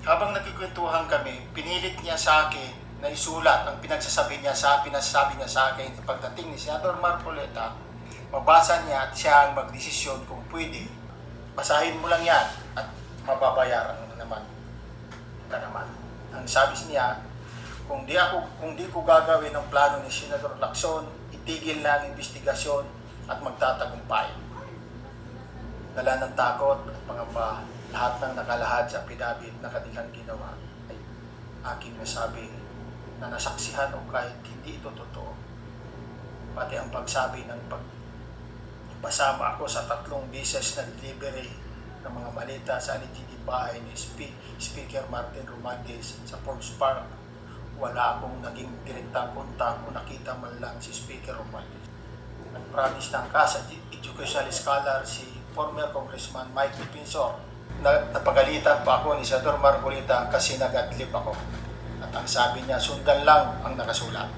Habang nagkikwentuhan kami, pinilit niya sa akin na isulat ang pinasasabi niya sa akin pagdating ni Senator Marcoleta. Mabasa niya at siya ang magdesisyon kung pwede. Basahin mo lang yan at mababayaran naman. Ang sabi niya, kung di ko gagawin ang plano ni Senador Lacson, itigil na ang investigasyon at magtatagumpay. Dala ng takot at pangamba, lahat ng nakalahad sa pinabit na kanilang ginawa ay aking nasabi na nasaksihan o kahit hindi ito totoo. Pati ang pagsabi ng pasama ako sa 3 beses na delivery ng mga malita sa alleged bahay ni Speaker Martin Romualdez sa Forbes Park. Wala akong naging direktang kontak o nakita man lang si Speaker Romualdez. Nag-promise ng CAS educational scholar si former Congressman Mike Defensor. Napagalitan pa ako ni Senador Marcoleta kasi nag-adlib ako. At ang sabi niya, sundan lang ang nakasulat.